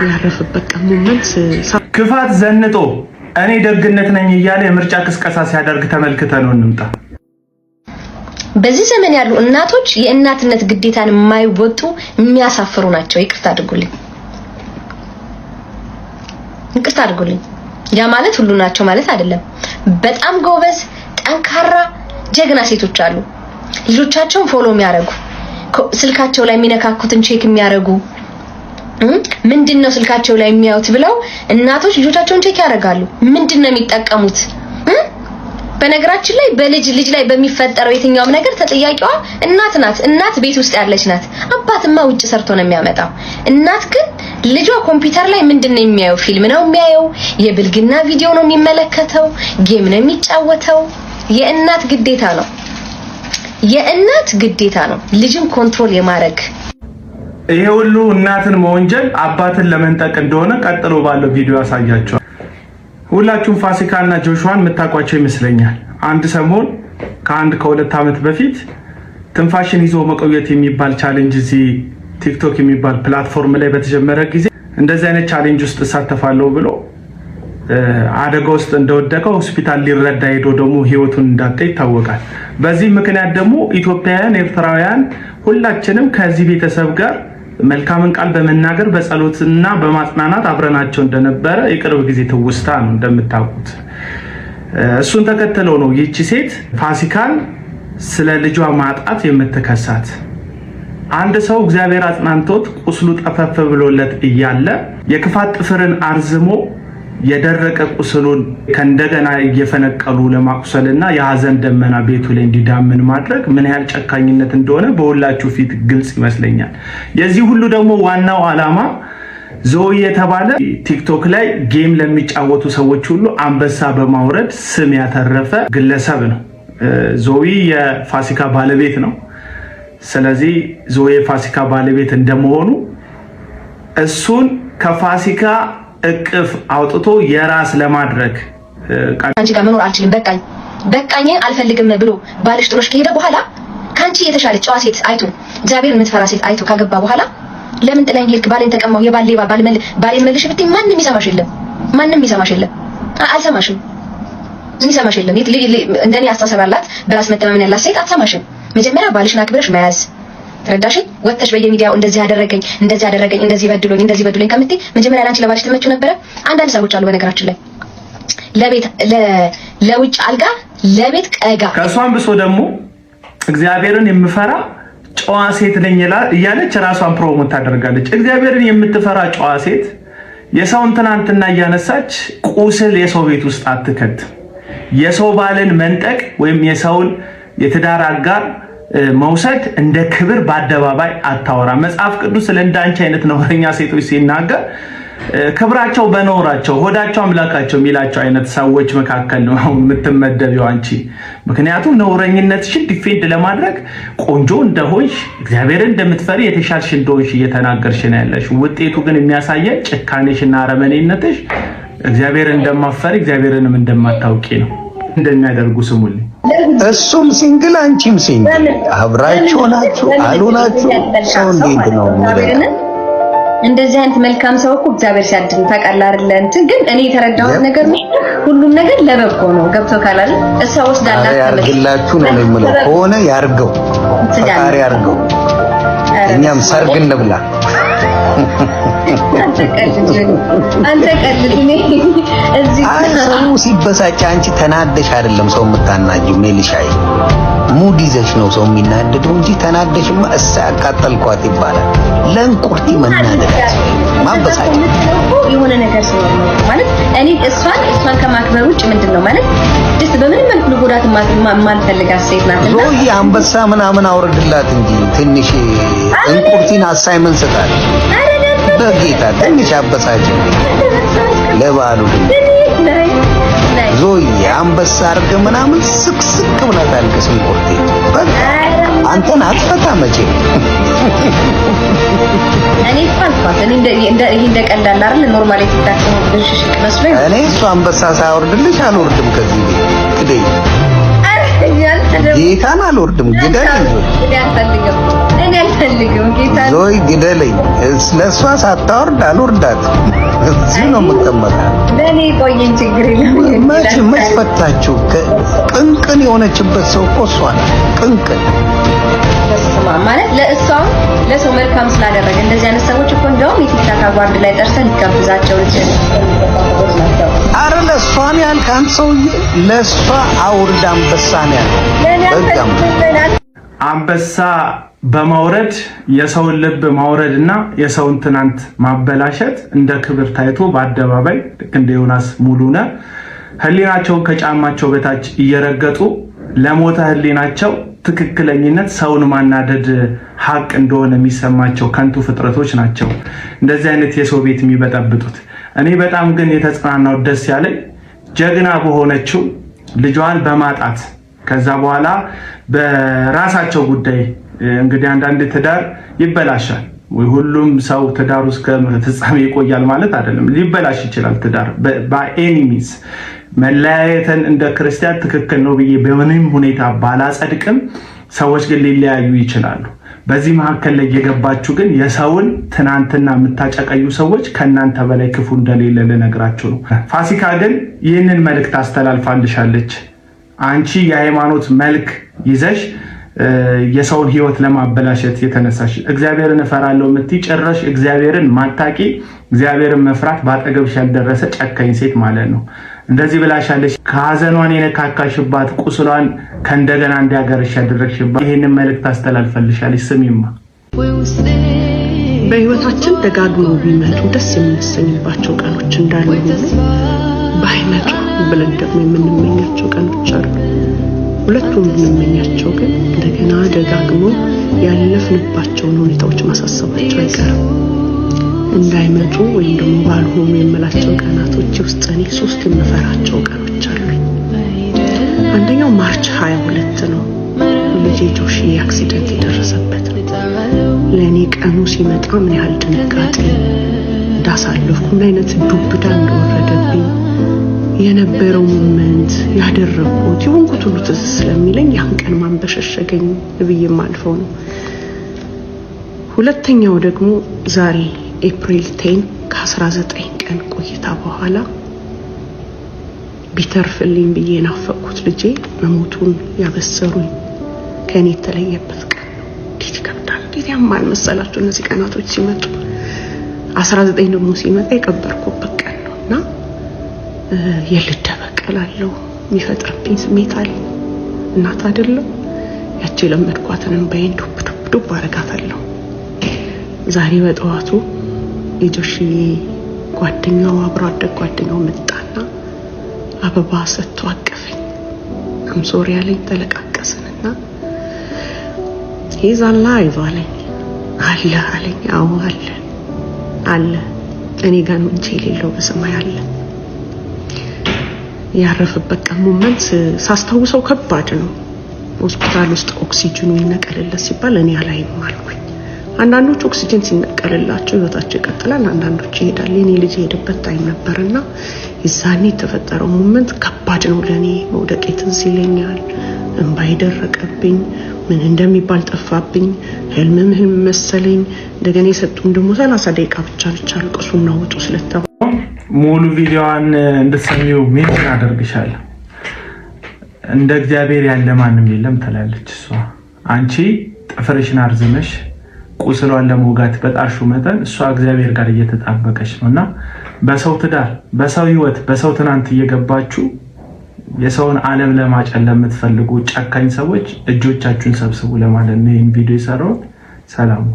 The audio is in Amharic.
ያረፈበት ሞመንት ክፋት ዘንጦ እኔ ደግነት ነኝ እያለ የምርጫ ቅስቀሳ ሲያደርግ ተመልክተነው እንምጣ። በዚህ ዘመን ያሉ እናቶች የእናትነት ግዴታን የማይወጡ የሚያሳፍሩ ናቸው። ይቅርታ አድርጉልኝ። ያ ማለት ሁሉ ናቸው ማለት አይደለም። በጣም ጎበዝ፣ ጠንካራ፣ ጀግና ሴቶች አሉ። ልጆቻቸውን ፎሎ የሚያደርጉ ስልካቸው ላይ የሚነካኩትን ቼክ የሚያደርጉ ምንድነው ስልካቸው ላይ የሚያዩት ብለው እናቶች ልጆቻቸውን ቼክ ያደርጋሉ። ምንድነው የሚጠቀሙት? በነገራችን ላይ ልጅ ላይ በሚፈጠረው የትኛውም ነገር ተጠያቂዋ እናት ናት። እናት ቤት ውስጥ ያለች ናት። አባትማ ውጭ ሰርቶ ነው የሚያመጣው። እናት ግን ልጇ ኮምፒውተር ላይ ምንድነው የሚያየው? ፊልም ነው የሚያየው? የብልግና ቪዲዮ ነው የሚመለከተው? ጌም ነው የሚጫወተው? የእናት ግዴታ ነው ልጅን ኮንትሮል የማድረግ። ይሄ ሁሉ እናትን መወንጀል አባትን ለመንጠቅ እንደሆነ ቀጥሎ ባለው ቪዲዮ ያሳያቸዋል። ሁላችሁም ፋሲካና ጆሹዋን የምታውቋቸው ይመስለኛል። አንድ ሰሞን ከሁለት ዓመት በፊት ትንፋሽን ይዞ መቆየት የሚባል ቻሌንጅ እዚህ ቲክቶክ የሚባል ፕላትፎርም ላይ በተጀመረ ጊዜ እንደዚህ አይነት ቻሌንጅ ውስጥ እሳተፋለሁ ብሎ አደጋ ውስጥ እንደወደቀ ሆስፒታል ሊረዳ ሄዶ ደግሞ ህይወቱን እንዳጣ ይታወቃል። በዚህ ምክንያት ደግሞ ኢትዮጵያውያን፣ ኤርትራውያን ሁላችንም ከዚህ ቤተሰብ ጋር መልካምን ቃል በመናገር በጸሎትና በማጽናናት አብረናቸው እንደነበረ የቅርብ ጊዜ ትውስታ ነው እንደምታውቁት። እሱን ተከትለው ነው ይህቺ ሴት ፋሲካን ስለ ልጇ ማጣት የምትከሳት። አንድ ሰው እግዚአብሔር አጽናንቶት ቁስሉ ጠፈፍ ብሎለት እያለ የክፋት ጥፍርን አርዝሞ የደረቀ ቁስሉን ከእንደገና እየፈነቀሉ ለማቁሰልና የሐዘን ደመና ቤቱ ላይ እንዲዳምን ማድረግ ምን ያህል ጨካኝነት እንደሆነ በሁላችሁ ፊት ግልጽ ይመስለኛል። የዚህ ሁሉ ደግሞ ዋናው ዓላማ ዞይ የተባለ ቲክቶክ ላይ ጌም ለሚጫወቱ ሰዎች ሁሉ አንበሳ በማውረድ ስም ያተረፈ ግለሰብ ነው። ዞይ የፋሲካ ባለቤት ነው። ስለዚህ ዞይ የፋሲካ ባለቤት እንደመሆኑ እሱን ከፋሲካ እቅፍ አውጥቶ የራስ ለማድረግ አንቺ ጋር መኖር አልችልም፣ በቃኝ አልፈልግም ብሎ ባልሽ ጥሎሽ ከሄደ በኋላ ካንቺ የተሻለ ጨዋ ሴት አይቶ እግዚአብሔርን የምትፈራ ሴት አይቶ ካገባ በኋላ ለምን ጥለኝ ሄድክ? ባሌን ተቀማው፣ የባሌባ ባሌን መልሽ ብትይ ማንም ይሰማሽ የለም። አልሰማሽም። ይሰማሽ የለም። እንደኔ አስተሳሰብ ያላት በራስ መተማመን ያላት ሴት አትሰማሽም። መጀመሪያ ባልሽን አክብረሽ መያዝ። ተረዳሽ? ወጥተሽ በየሚዲያው እንደዚህ ያደረገኝ እንደዚህ በድሎኝ ከምትይ መጀመሪያ ላንቺ ለባልሽ ተመቹ ነበረ። አንዳንድ ሰዎች አሉ በነገራችን ላይ ለውጭ አልጋ ለቤት ቀጋ። ከሷን ብሶ ደግሞ እግዚአብሔርን የምፈራ ጨዋ ሴት ነኝ እያለች ራሷን ፕሮሞት ታደርጋለች። እግዚአብሔርን የምትፈራ ጨዋ ሴት የሰውን ትናንትና እያነሳች ቁስል የሰው ቤት ውስጥ አትከትም። የሰው ባልን መንጠቅ ወይም የሰውን የትዳር አጋር መውሰድ እንደ ክብር በአደባባይ አታወራ። መጽሐፍ ቅዱስ ስለ እንዳንቺ አይነት ነውረኛ ሴቶች ሲናገር ክብራቸው በነውራቸው ሆዳቸው አምላካቸው የሚላቸው አይነት ሰዎች መካከል ነው የምትመደቢው አንቺ። ምክንያቱም ነውረኝነትሽን ዲፌንድ ለማድረግ ቆንጆ እንደሆንሽ እግዚአብሔርን እንደምትፈሪ የተሻልሽ እንደሆንሽ እየተናገርሽ ነው ያለሽ። ውጤቱ ግን የሚያሳየን ጭካኔሽና አረመኔነትሽ እግዚአብሔርን እንደማፈሪ እግዚአብሔርንም እንደማታውቂ ነው። እንደሚያደርጉ ስሙልኝ። እሱም ሲንግል አንቺም ሲንግል አብራችሁ ሆናችሁ አልሆናችሁ ሰው እንዴት ነው የሚለው? እንደዚህ አይነት መልካም ሰው እኮ እግዚአብሔር ሲያድን ታውቃለህ አይደል? እንትን ግን እኔ የተረዳሁት ነገር ነው ሁሉም ነገር ለበጎ ነው። ገብቶ ካላል እሷ ወስዳላት ያርግላችሁ ነው የምለው። ከሆነ ያርገው ፈጣሪ ያርገው። እኛም ሰርግ እንብላ። አንተ ቀልድኔ እዚህ ሰው ሲበሳጭ አንቺ ተናደሽ አይደለም ሰው የምታናጂው። ሜልሻይ ሙድ ይዘሽ ነው ሰው የሚናደደው እንጂ ተናደሽማ እሳ ያቃጠልኳት ይባላል። ለእንቁርቲ መናደድ ማበሳጭ የሆነ ነገር ሲሆን ማለት እኔ እሷን ከማክበር ውጭ ምንድነው ማለት ደስ በምንም መልኩ ልጎዳት ማልፈልጋት ሴት ናት። ዞይ አንበሳ ምናምን አውርድላት እንጂ ትንሽ እንቁርቲን አሳይመንት ሰጣል። በጌታ ትንሽ አበሳጭ ለባሉ ዞይ አንበሳ አርገ ምናምን ስቅስቅ ብላ ታልቅስ እንቁርቴ። በቃ አንተን አትፈታ መቼ እኔ ፋልፋት እንደ ቀላል አይደል ኖርማል የተዳከመ ብሽሽቅ መስሎኝ እኔ እሱ አንበሳ ሳይወርድልሽ አልወርድም ከዚህ ቤት ክደይ ጌታን አልወርድም። ግደለኝ እኔ አልፈልግም ጌታን ዞይ ግደለኝ። ለእሷ ሳታወርድ አልወርዳትም። እዚህ ነው የምቀመጠው። ለኔ ቆየኝ ችግር የለም። መች ፈታችሁ? ቅንቅን የሆነችበት ሰው እኮ እሷ ናት። ቅንቅን ማለት ለእሷም ለሰው መልካም ስላደረገ እንደዚህ አይነት ሰዎች እኮ እንደውም የቲክታክ አዋርድ ላይ ጠርሰን ይጋብዛቸው ልጅ አረ ለእሷ ነው ያልክ አንተ ሰውዬ። ለእሷ አውርድ አንበሳ ነው ያልክ። አንበሳ በማውረድ የሰውን ልብ ማውረድና የሰውን ትናንት ማበላሸት እንደ ክብር ታይቶ በአደባባይ ልክ እንደ ዮናስ ሙሉነህ ህሊናቸውን ከጫማቸው በታች እየረገጡ ለሞተ ህሊናቸው ትክክለኝነት ሰውን ማናደድ ሀቅ እንደሆነ የሚሰማቸው ከንቱ ፍጥረቶች ናቸው እንደዚህ አይነት የሰው ቤት የሚበጠብጡት። እኔ በጣም ግን የተጽናናው ደስ ያለኝ ጀግና በሆነችው ልጇን በማጣት ከዛ በኋላ በራሳቸው ጉዳይ እንግዲህ አንዳንድ ትዳር ይበላሻል ወይ ሁሉም ሰው ትዳር ውስጥ ከፍጻሜ ይቆያል ማለት አይደለም። ሊበላሽ ይችላል ትዳር በኤኒሚስ መለያየትን እንደ ክርስቲያን ትክክል ነው ብዬ በምንም ሁኔታ ባላጸድቅም ሰዎች ግን ሊለያዩ ይችላሉ። በዚህ መካከል ላይ የገባችሁ ግን የሰውን ትናንትና የምታጨቀዩ ሰዎች ከናንተ በላይ ክፉ እንደሌለ ልነግራችሁ ነው። ፋሲካ ግን ይህንን መልእክት አስተላልፋልሻለች። አንቺ የሃይማኖት መልክ ይዘሽ የሰውን ህይወት ለማበላሸት የተነሳሽ እግዚአብሔርን እፈራለሁ የምትይ ጭራሽ እግዚአብሔርን ማታቂ እግዚአብሔርን መፍራት ባጠገብሽ ያልደረሰ ጨካኝ ሴት ማለት ነው። እንደዚህ ብላሻለች። ከሀዘኗን የነካካሽባት ቁስሏን ከእንደገና እንዲያገርሽ ያደረግሽባት ይህንን መልእክት አስተላልፈልሻለች። ስሚማ በህይወታችን ደጋግመው ቢመጡ ደስ የምንሰኝባቸው ቀኖች እንዳሉ ባይመጡ ብለን ደግሞ የምንመኛቸው ቀኖች አሉ። ሁለቱም ብንመኛቸው ግን እንደገና ደጋግሞ ያለፍንባቸውን ሁኔታዎች ማሳሰባቸው አይቀርም። እንዳይመጡ ወይም ደግሞ ባልሆኑ የምላቸው ቀናቶች ውስጥ እኔ ሶስት የምፈራቸው ቀኖች አሉ። አንደኛው ማርች 22 ነው። ልጄ ጆሺ አክሲደንት የደረሰበት ለኔ ቀኑ ሲመጣ ምን ያህል ድንጋጤ እንዳሳለፍኩ ምን አይነት ዱብዳ እንደወረደብኝ የነበረው ሞመንት ያደረኩት የሆንኩት ሁሉ ትዝ ስለሚለኝ ያን ቀን ማንበሸሸገኝ ብዬ ማልፈው ነው። ሁለተኛው ደግሞ ዛሬ ኤፕሪል 10 ከ19 ቀን ቆይታ በኋላ ቢተርፍልኝ ብዬ ናፈቅኩት ልጄ መሞቱን ያበሰሩኝ ከኔ የተለየበት ቀን ነው። እንዴት ይከብዳል! እንዴት ያማል መሰላችሁ እነዚህ ቀናቶች ሲመጡ። 19 ደግሞ ሲመጣ የቀበርኩበት ቀን ነውና የልደበቀላለው የሚፈጥርብኝ ስሜት አለ። እናት አይደለም ያቺ ለመድኳትን ባይን ዱብ አረጋታለሁ። ዛሬ በጠዋቱ የጆሺ ጓደኛው አብሮ አደግ ጓደኛው መጣና አበባ ሰጥቶ አቀፈኝ። አምሶሪ ያለኝ ተለቃቀስንና ይዛላ ይዟለኝ አለ አለኝ። አዎ አለ እኔ ጋር ነው እንጂ የሌለው በሰማይ አለ። ያረፈበት ቀን ሞመንት ሳስታውሰው ከባድ ነው። ሆስፒታል ውስጥ ኦክሲጅኑ ይነቀልለት ሲባል እኔ አላይም አልኩኝ። አንዳንዶች ኦክሲጅን ሲነቀልላቸው ህይወታቸው ይቀጥላል፣ አንዳንዶች ይሄዳል። የኔ ልጅ ሄደበት ታይም ነበርና ይዛኔ የተፈጠረው ሞመንት ከባድ ነው ለኔ። መውደቄ ትዝ ይለኛል። እንባይ ደረቀብኝ። ምን እንደሚባል ጠፋብኝ። ህልም መሰለኝ። እንደገና የሰጡን ደግሞ 30 ደቂቃ ብቻ አልቅሱና ውጡ ስለተባለ ሙሉ ቪዲዮዋን እንድትሰሚው ሜንሽን አደርግሻለሁ። እንደ እግዚአብሔር ያለ ማንም የለም ትላለች እሷ። አንቺ ጥፍርሽን አርዝመሽ ቁስሏን ለመውጋት በጣርሹ መጠን እሷ እግዚአብሔር ጋር እየተጣበቀች ነውና በሰው ትዳር፣ በሰው ህይወት፣ በሰው ትናንት እየገባችሁ የሰውን ዓለም ለማጨለም የምትፈልጉ ጨካኝ ሰዎች እጆቻችሁን ሰብስቡ ለማለት ነው ይህን ቪዲዮ የሰራሁት። ሰላም